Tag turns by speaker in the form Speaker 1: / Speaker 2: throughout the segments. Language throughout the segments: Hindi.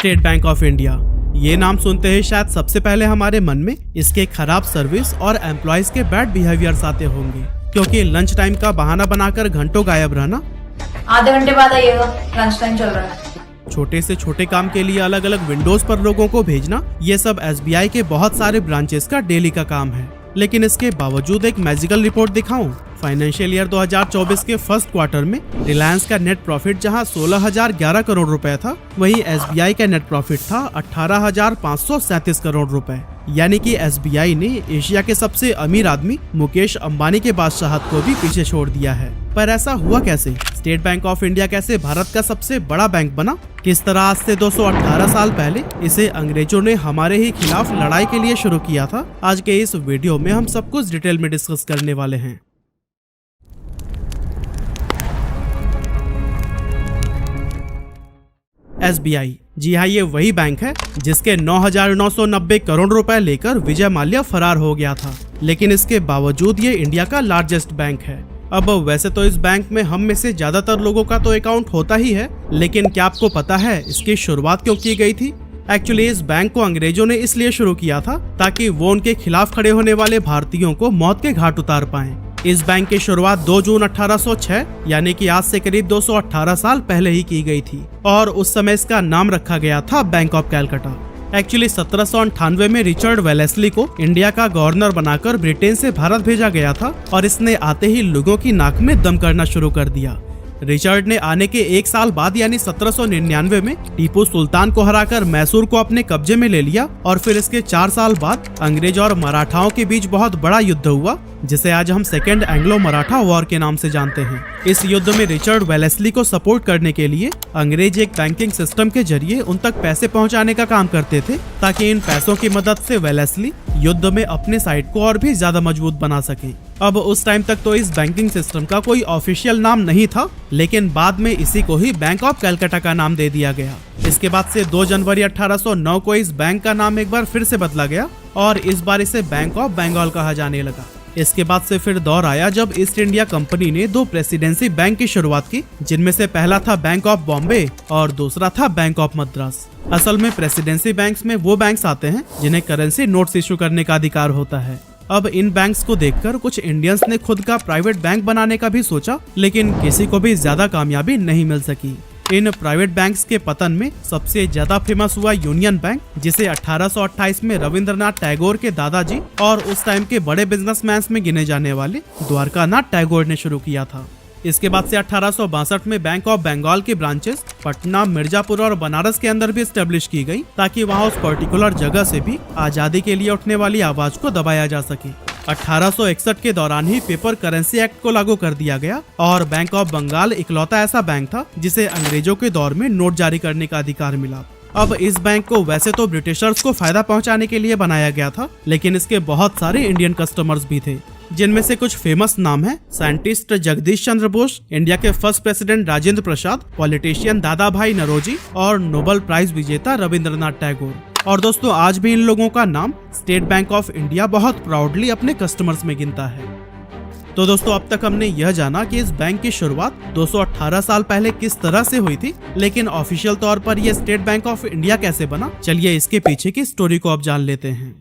Speaker 1: State bank of India. ये नाम सुनते ही शायद सबसे पहले हमारे मन में इसके खराब सर्विस और एम्प्लॉयज के बैड बिहेवियर्स आते होंगे, क्योंकि लंच टाइम का बहाना बनाकर घंटों गायब रहना,
Speaker 2: आधे घंटे बाद आइएगा, लंच टाइम चल रहा है,
Speaker 1: छोटे से छोटे काम के लिए अलग अलग विंडोज पर लोगों को भेजना, ये सब SBI के बहुत सारे ब्रांचेस का डेली का काम है। लेकिन इसके बावजूद एक मैजिकल रिपोर्ट दिखाऊं, फाइनेंशियल ईयर 2024 के फर्स्ट क्वार्टर में रिलायंस का नेट प्रॉफिट जहां 16,011 करोड़ रुपए था, वहीं SBI का नेट प्रॉफिट था 18,537 करोड़ रुपए। यानी कि SBI ने एशिया के सबसे अमीर आदमी मुकेश अंबानी के बादशाहत को भी पीछे छोड़ दिया है। पर ऐसा हुआ कैसे? स्टेट बैंक ऑफ इंडिया कैसे भारत का सबसे बड़ा बैंक बना? किस तरह आज से 218 साल पहले इसे अंग्रेजों ने हमारे ही खिलाफ लड़ाई के लिए शुरू किया था? आज के इस वीडियो में हम सब कुछ डिटेल में डिस्कस करने वाले हैं। SBI, जी हाँ, ये वही बैंक है जिसके 9,990 करोड़ रुपए लेकर विजय माल्या फरार हो गया था, लेकिन इसके बावजूद ये इंडिया का लार्जेस्ट बैंक है। अब वैसे तो इस बैंक में हम में से ज्यादातर लोगों का तो अकाउंट होता ही है, लेकिन क्या आपको पता है इसकी शुरुआत क्यों की गई थी? एक्चुअली इस बैंक को अंग्रेजों ने इसलिए शुरू किया था ताकि वो उनके खिलाफ खड़े होने वाले भारतीयों को मौत के घाट उतार पाएं। इस बैंक की शुरुआत 2 जून 1806 यानी कि आज से करीब 218 साल पहले ही की गई थी, और उस समय इसका नाम रखा गया था बैंक ऑफ कैलकाटा। एक्चुअली 1798 में रिचर्ड वेलेस्ली को इंडिया का गवर्नर बनाकर ब्रिटेन से भारत भेजा गया था, और इसने आते ही लोगों की नाक में दम करना शुरू कर दिया। रिचर्ड ने आने के एक साल बाद यानी 1799 में टीपू सुल्तान को हराकर मैसूर को अपने कब्जे में ले लिया, और फिर इसके 4 साल बाद अंग्रेज और मराठाओं के बीच बहुत बड़ा युद्ध हुआ, जिसे आज हम सेकेंड एंग्लो मराठा वॉर के नाम से जानते हैं। इस युद्ध में रिचर्ड वेलेस्ली को सपोर्ट करने के लिए अंग्रेज एक बैंकिंग सिस्टम के जरिए उन तक पैसे पहुंचाने का काम करते थे, ताकि इन पैसों की मदद से वेलेस्ली युद्ध में अपने साइड को और भी ज्यादा मजबूत बना सके। अब उस टाइम तक तो इस बैंकिंग सिस्टम का कोई ऑफिशियल नाम नहीं था, लेकिन बाद में इसी को ही बैंक ऑफ कैलकाटा का नाम दे दिया गया। इसके बाद से 2 जनवरी 1809 को इस बैंक का नाम एक बार फिर से बदला गया, और इस बार इसे बैंक ऑफ बंगाल कहा जाने लगा। इसके बाद से फिर दौर आया जब ईस्ट इंडिया कंपनी ने 2 प्रेसिडेंसी बैंक की शुरुआत की, जिनमें से पहला था बैंक ऑफ बॉम्बे और दूसरा था बैंक ऑफ मद्रास। असल में प्रेसिडेंसी बैंक्स में वो बैंक्स आते हैं जिन्हें करेंसी नोट्स इशू करने का अधिकार होता है। अब इन बैंक्स को देखकर कुछ इंडियंस ने खुद का प्राइवेट बैंक बनाने का भी सोचा, लेकिन किसी को भी ज्यादा कामयाबी नहीं मिल सकी। इन प्राइवेट बैंक्स के पतन में सबसे ज्यादा फेमस हुआ यूनियन बैंक, जिसे 1828 में रविंद्रनाथ टैगोर के दादाजी और उस टाइम के बड़े बिजनेसमैन में गिने जाने वाले द्वारकानाथ टैगोर ने शुरू किया था। इसके बाद से 1862 में बैंक ऑफ बंगाल की ब्रांचेस पटना, मिर्जापुर और बनारस के अंदर भी एस्टेब्लिश की गई, ताकि वहां उस पर्टिकुलर जगह से भी आजादी के लिए उठने वाली आवाज को दबाया जा सके। 1861 के दौरान ही पेपर करेंसी एक्ट को लागू कर दिया गया, और बैंक ऑफ बंगाल इकलौता ऐसा बैंक था जिसे अंग्रेजों के दौर में नोट जारी करने का अधिकार मिला। अब इस बैंक को वैसे तो ब्रिटिशर्स को फायदा पहुंचाने के लिए बनाया गया था, लेकिन इसके बहुत सारे इंडियन कस्टमर्स भी थे, जिनमें से कुछ फेमस नाम है साइंटिस्ट जगदीश चंद्र बोस, इंडिया के first president Rajendra Prasad, politician दादा भाई नरोजी और नोबेल प्राइज विजेता रविंद्रनाथ टैगोर। और दोस्तों, आज भी इन लोगों का नाम स्टेट बैंक ऑफ इंडिया बहुत प्राउडली अपने कस्टमर्स में गिनता है। तो दोस्तों, अब तक हमने यह जाना कि इस बैंक की शुरुआत 218 साल पहले किस तरह से हुई थी, लेकिन ऑफिशियल तौर पर यह स्टेट बैंक ऑफ इंडिया कैसे बना, चलिए इसके पीछे की स्टोरी को अब जान लेते हैं।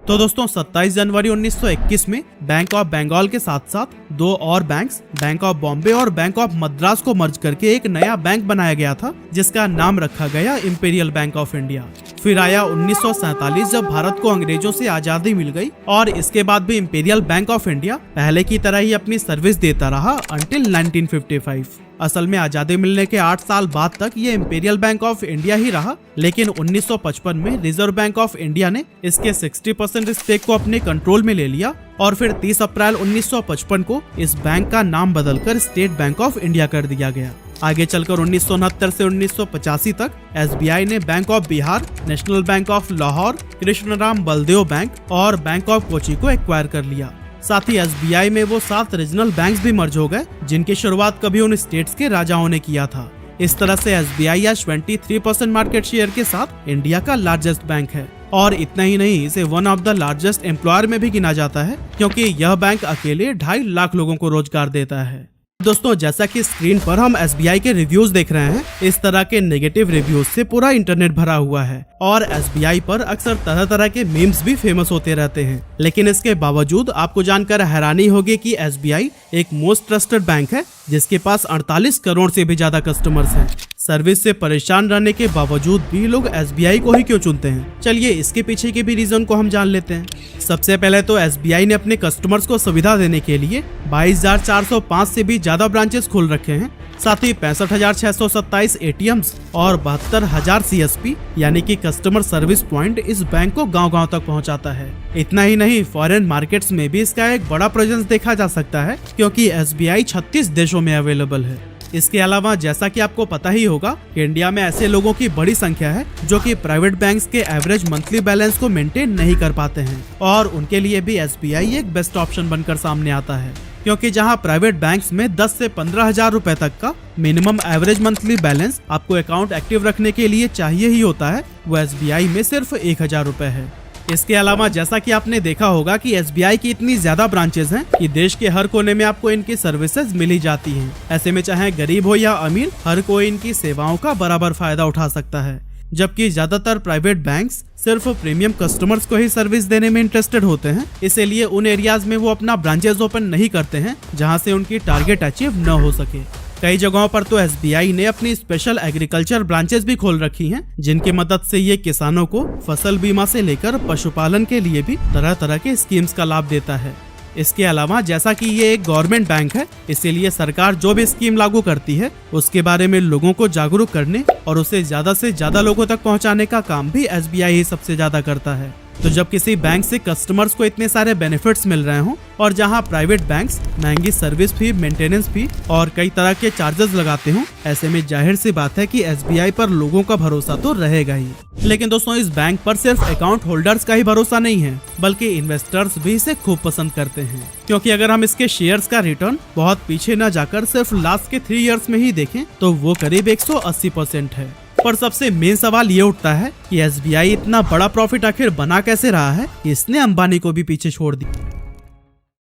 Speaker 1: तो दोस्तों, 27 जनवरी 1921 में बैंक ऑफ बंगाल के साथ साथ 2 और बैंक्स, बैंक ऑफ बॉम्बे और बैंक ऑफ मद्रास को मर्ज करके एक नया बैंक बनाया गया था, जिसका नाम रखा गया इंपीरियल बैंक ऑफ इंडिया। फिर आया 1947 जब भारत को अंग्रेजों से आजादी मिल गई, और इसके बाद भी इंपीरियल बैंक ऑफ इंडिया पहले की तरह ही अपनी सर्विस देता रहा अंटिल 1955। असल में आजादी मिलने के 8 साल बाद तक ये इंपीरियल बैंक ऑफ इंडिया ही रहा, लेकिन 1955 में रिजर्व बैंक ऑफ इंडिया ने इसके 60% स्टेक को अपने कंट्रोल में ले लिया, और फिर 30 अप्रैल 1955 को इस बैंक का नाम बदलकर स्टेट बैंक ऑफ इंडिया कर दिया गया। आगे चलकर 1969 से 1985 तक SBI ने bank of Bihar, national bank of Lahore, Krishnaram Baldev bank और बैंक ऑफ कोची को एक्वायर कर लिया। साथ ही SBI में वो 7 रीजनल बैंक्स भी मर्ज हो गए, जिनकी शुरुआत कभी उन स्टेट्स के राजाओं ने किया था। इस तरह से SBI आज 23% मार्केट शेयर के साथ इंडिया का लार्जेस्ट बैंक है, और इतना ही नहीं, इसे one of the largest employer में भी गिना जाता है, क्योंकि यह बैंक अकेले 2.5 लाख लोगों को रोजगार देता है। दोस्तों जैसा कि स्क्रीन पर हम SBI के रिव्यूज देख रहे हैं, इस तरह के नेगेटिव रिव्यूज से पूरा इंटरनेट भरा हुआ है और SBI पर अक्सर तरह तरह के मीम्स भी फेमस होते रहते हैं। लेकिन इसके बावजूद आपको जानकर हैरानी होगी कि SBI एक मोस्ट ट्रस्टेड बैंक है जिसके पास 48 करोड़ से भी ज्यादा कस्टमर्स हैं। सर्विस से परेशान रहने के बावजूद भी लोग SBI को ही क्यों चुनते हैं? चलिए इसके पीछे के भी रीजन को हम जान लेते हैं। सबसे पहले तो SBI ने अपने कस्टमर्स को सुविधा देने के लिए 22,405 से भी ज्यादा ब्रांचेस खोल रखे हैं। साथ ही 65,627 ATMs और 72,000 CSP यानी कि कस्टमर सर्विस पॉइंट इस बैंक को गांव-गांव तक पहुंचाता है। इतना ही नहीं, फॉरेन मार्केट्स में भी इसका एक बड़ा प्रेजेंस देखा जा सकता है क्योंकि SBI 36 देशों में अवेलेबल है। इसके अलावा जैसा कि आपको पता ही होगा कि इंडिया में ऐसे लोगों की बड़ी संख्या है जो कि प्राइवेट बैंक्स के एवरेज मंथली बैलेंस को मेंटेन नहीं कर पाते हैं और उनके लिए भी SBI एक बेस्ट ऑप्शन बनकर सामने आता है, क्योंकि जहां प्राइवेट बैंक्स में 10 से 15,000 रुपए तक का मिनिमम एवरेज मंथली बैलेंस आपको अकाउंट एक्टिव रखने के लिए चाहिए ही होता है, वो SBI में सिर्फ 1,000 रुपए है। इसके अलावा जैसा कि आपने देखा होगा कि SBI की इतनी ज्यादा ब्रांचेस हैं कि देश के हर कोने में आपको इनकी सर्विसेज मिल ही जाती हैं। ऐसे में चाहे गरीब हो या अमीर, हर कोई इनकी सेवाओं का बराबर फायदा उठा सकता है। जबकि ज्यादातर प्राइवेट बैंक्स सिर्फ प्रीमियम कस्टमर्स को ही सर्विस देने में इंटरेस्टेड होते हैं, इसीलिए उन एरियाज में वो अपना ब्रांचेस ओपन नहीं करते हैं जहां से उनकी टारगेट अचीव न हो सके। कई जगहों पर तो SBI ने अपनी स्पेशल एग्रीकल्चर ब्रांचेस भी खोल रखी हैं, जिनकी मदद से ये किसानों को फसल बीमा से लेकर पशुपालन के लिए भी तरह तरह के स्कीम्स का लाभ देता है। इसके अलावा जैसा कि ये एक गवर्नमेंट बैंक है, इसीलिए सरकार जो भी स्कीम लागू करती है उसके बारे में लोगों को जागरूक करने और उसे ज्यादा से ज्यादा लोगों तक पहुंचाने का काम भी SBI ही सबसे ज्यादा करता है। तो जब किसी बैंक से कस्टमर्स को इतने सारे बेनिफिट्स मिल रहे हों और जहां प्राइवेट बैंक्स महंगी सर्विस फी, मेंटेनेंस फी और कई तरह के चार्जेस लगाते हों, ऐसे में जाहिर सी बात है कि SBI पर लोगों का भरोसा तो रहेगा ही। लेकिन दोस्तों इस बैंक पर सिर्फ अकाउंट होल्डर्स का ही भरोसा नहीं है, बल्कि इन्वेस्टर्स भी इसे खूब पसंद करते हैं, क्योंकि अगर हम इसके शेयर्स का रिटर्न बहुत पीछे न जाकर सिर्फ लास्ट के 3 इयर्स में ही देखें तो वो करीब 180% है। पर सबसे मेन सवाल ये उठता है कि SBI इतना बड़ा प्रॉफिट आखिर बना कैसे रहा है कि इसने अंबानी को भी पीछे छोड़ दिया।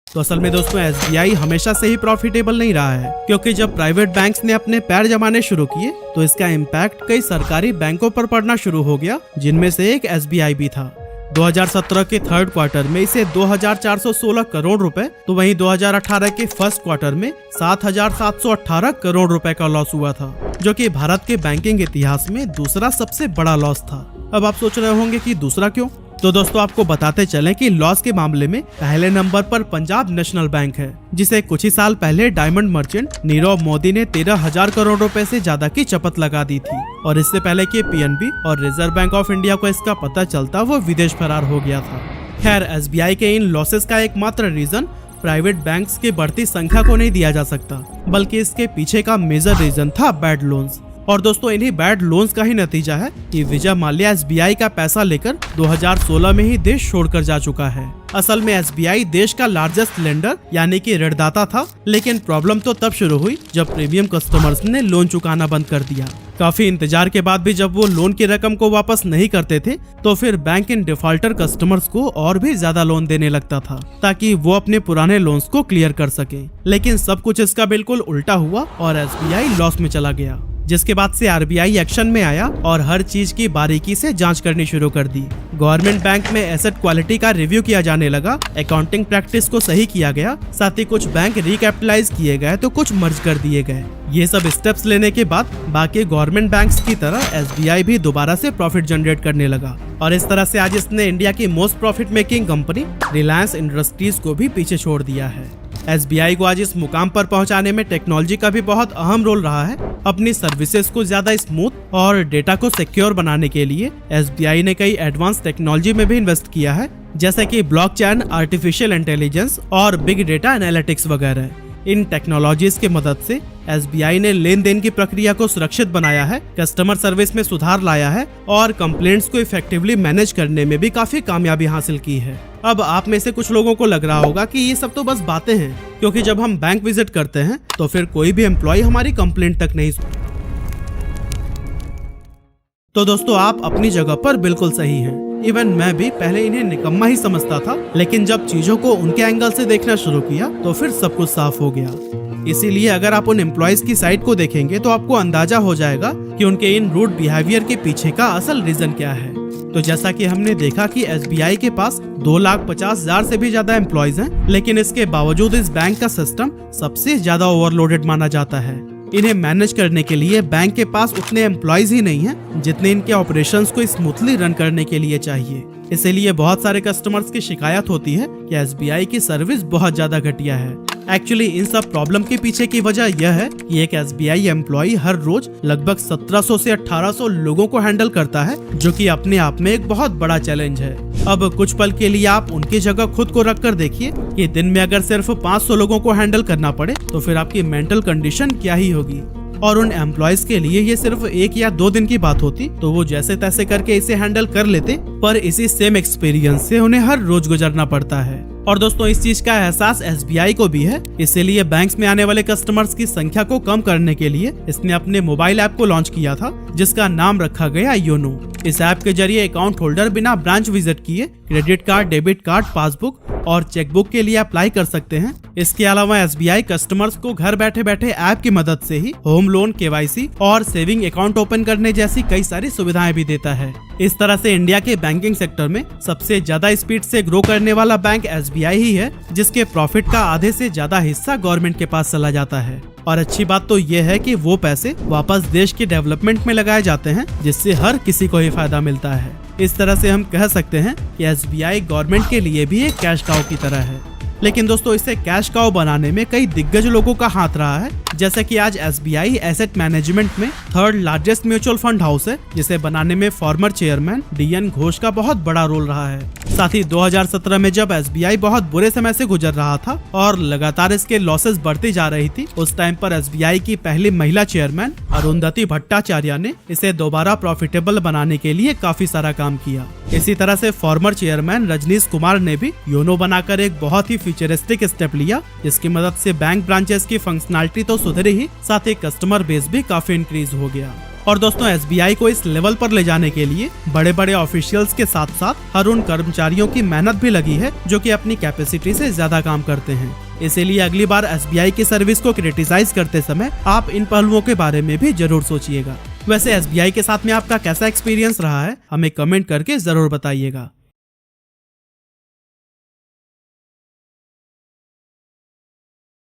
Speaker 1: तो असल में दोस्तों SBI हमेशा से ही प्रॉफिटेबल नहीं रहा है, क्योंकि जब प्राइवेट बैंक्स ने अपने पैर जमाने शुरू किए तो इसका इम्पैक्ट कई सरकारी बैंकों पर पड़ना शुरू हो गया, जिनमें से एक SBI भी था। 2017 के थर्ड क्वार्टर में इसे 2,416 करोड़ रुपए, तो वहीं 2018 के फर्स्ट क्वार्टर में 7,718 करोड़ रुपए का लॉस हुआ था, जो कि भारत के बैंकिंग इतिहास में दूसरा सबसे बड़ा लॉस था। अब आप सोच रहे होंगे कि दूसरा क्यों? तो दोस्तों आपको बताते चलें कि लॉस के मामले में पहले नंबर पर पंजाब नेशनल बैंक है, जिसे कुछ ही साल पहले डायमंड मर्चेंट नीरव मोदी ने 13,000 करोड़ रुपए से ज्यादा की शपथ लगा दी थी और इससे पहले कि PNB और रिजर्व बैंक ऑफ इंडिया को इसका पता चलता वो विदेश फरार हो गया था। खैर SBI के इन लॉसेस का एकमात्र रीजन प्राइवेट बैंक्स की बढ़ती संख्या को नहीं दिया जा सकता, बल्कि इसके पीछे का मेजर रीजन था बैड लोन्स। और दोस्तों इन्हीं बैड लोन्स का ही नतीजा है कि विजय माल्या SBI का पैसा लेकर 2016 में ही देश छोड़कर जा चुका है। असल में SBI देश का लार्जेस्ट लेंडर यानी कि ऋणदाता था, लेकिन प्रॉब्लम तो तब शुरू हुई जब प्रीमियम कस्टमर्स ने लोन चुकाना बंद कर दिया। काफी इंतजार के बाद भी जब वो लोन की रकम को वापस नहीं करते थे तो फिर बैंक इन डिफॉल्टर कस्टमर्स को और भी ज्यादा लोन देने लगता था ताकि वो अपने पुराने लोन्स को क्लियर कर सके। लेकिन सब कुछ इसका बिल्कुल उल्टा हुआ और SBI लॉस में चला गया, जिसके बाद से RBI एक्शन में आया और हर चीज की बारीकी से जांच करनी शुरू कर दी। गवर्नमेंट बैंक में एसेट क्वालिटी का रिव्यू किया जाने लगा, अकाउंटिंग प्रैक्टिस को सही किया गया, साथ ही कुछ बैंक रिकैपिटलाइज किए गए तो कुछ मर्ज कर दिए गए। ये सब स्टेप्स लेने के बाद बाकी गवर्नमेंट बैंक्स की तरह SBI भी दोबारा से प्रॉफिट जनरेट करने लगा और इस तरह से आज इसने इंडिया की most profit making company Reliance industries को भी पीछे छोड़ दिया है। SBI को आज इस मुकाम पर पहुंचाने में टेक्नोलॉजी का भी बहुत अहम रोल रहा है। अपनी सर्विसेज को ज्यादा स्मूथ और डेटा को सिक्योर बनाने के लिए SBI ने कई एडवांस टेक्नोलॉजी में भी इन्वेस्ट किया है, जैसे कि ब्लॉकचेन, आर्टिफिशियल इंटेलिजेंस और बिग डेटा एनालिटिक्स वगैरह। इन टेक्नोलॉजीज के मदद से SBI ने लेन देन की प्रक्रिया को सुरक्षित बनाया है, कस्टमर सर्विस में सुधार लाया है और कंप्लेंट्स को इफेक्टिवली मैनेज करने में भी काफी कामयाबी हासिल की है। अब आप में से कुछ लोगों को लग रहा होगा कि ये सब तो बस बातें हैं, क्योंकि जब हम बैंक विजिट करते हैं तो फिर कोई भी एम्प्लॉय हमारी कंप्लेंट तक नहीं सुनता। तो दोस्तों आप अपनी जगह पर बिल्कुल सही हैं। इवन मैं भी पहले इन्हें निकम्मा ही समझता था, लेकिन जब चीजों को उनके एंगल से देखना शुरू किया तो फिर सब कुछ साफ हो गया। इसीलिए अगर आप उन एम्प्लॉयज की साइट को देखेंगे तो आपको अंदाजा हो जाएगा कि उनके इन रूड बिहेवियर के पीछे का असल रीजन क्या है। तो जैसा कि हमने देखा कि SBI के पास 2,50,000 से भी ज्यादा एम्प्लॉयज हैं, लेकिन इसके बावजूद इस बैंक का सिस्टम सबसे ज्यादा ओवरलोडेड माना जाता है। इन्हें मैनेज करने के लिए बैंक के पास उतने एम्प्लॉयज ही नहीं हैं जितने इनके ऑपरेशंस को स्मूथली रन करने के लिए चाहिए। इसीलिए बहुत सारे कस्टमर्स की शिकायत होती है कि SBI की सर्विस बहुत ज्यादा घटिया है। एक्चुअली इन सब प्रॉब्लम के पीछे की वजह यह है कि एक SBI एम्प्लॉय हर रोज लगभग 1700 से 1800 लोगों को हैंडल करता है, जो कि अपने आप में एक बहुत बड़ा चैलेंज है। अब कुछ पल के लिए आप उनकी जगह खुद को रख कर देखिए कि दिन में अगर सिर्फ 500 लोगों को हैंडल करना पड़े तो फिर आपकी मेंटल कंडीशन क्या ही होगी। और उन एम्प्लॉयज के लिए ये सिर्फ 1 या 2 दिन की बात होती तो वो जैसे तैसे करके इसे हैंडल कर लेते, पर इसी सेम एक्सपीरियंस से उन्हें हर रोज गुजरना पड़ता है। और दोस्तों इस चीज का एहसास SBI को भी है, इसीलिए बैंक्स में आने वाले कस्टमर्स की संख्या को कम करने के लिए इसने अपने मोबाइल ऐप को लॉन्च किया था, जिसका नाम रखा गया योनो। इस ऐप के जरिए अकाउंट होल्डर बिना ब्रांच विजिट किए credit card, debit card, passbook और चेकबुक के लिए अप्लाई कर सकते हैं। इसके अलावा SBI कस्टमर्स को घर बैठे बैठे ऐप की मदद से ही होम लोन, KYC और सेविंग अकाउंट ओपन करने जैसी कई सारी सुविधाएं भी देता है। इस तरह से इंडिया के बैंकिंग सेक्टर में सबसे ज्यादा स्पीड से ग्रो करने वाला बैंक SBI ही है, जिसके प्रॉफिट का आधे से ज्यादा हिस्सा गवर्नमेंट के पास चला जाता है। और अच्छी बात तो ये है कि वो पैसे वापस देश के डेवलपमेंट में लगाए जाते हैं, जिससे हर किसी को ही फायदा मिलता है। इस तरह से हम कह सकते हैं कि SBI गवर्नमेंट के लिए भी एक कैश काउ की तरह है। लेकिन दोस्तों इसे कैश काउ बनाने में कई दिग्गज लोगों का हाथ रहा है, जैसे कि आज SBI एसेट मैनेजमेंट में 3rd largest mutual fund house है, जिसे बनाने में फॉर्मर चेयरमैन DN घोष का बहुत बड़ा रोल रहा है। साथ ही 2017 में जब SBI बहुत बुरे समय से गुजर रहा था और लगातार इसके लॉसेस बढ़ती जा रही थी, उस टाइम पर SBI की पहली महिला चेयरमैन अरुंधति भट्टाचार्य ने इसे दोबारा प्रॉफिटेबल बनाने के लिए काफी सारा काम किया। इसी तरह से फॉर्मर चेयरमैन रजनीश कुमार ने भी योनो बनाकर एक बहुत ही फ्यूचरिस्टिक स्टेप लिया, जिसकी मदद से बैंक ब्रांचेस की फंक्शनैलिटी तो सुधरी ही, साथ ही कस्टमर बेस भी काफी इंक्रीज हो गया। और दोस्तों SBI को इस लेवल पर ले जाने के लिए बड़े बड़े ऑफिशियल्स के साथ साथ हर उन कर्मचारियों की मेहनत भी लगी है जो कि अपनी कैपेसिटी से ज्यादा काम करते हैं। इसीलिए अगली बार SBI की सर्विस को क्रिटिसाइज करते समय आप इन पहलुओं के बारे में भी जरूर सोचिएगा। वैसे SBI के साथ में आपका कैसा एक्सपीरियंस रहा है, हमें कमेंट करके जरूर बताइएगा।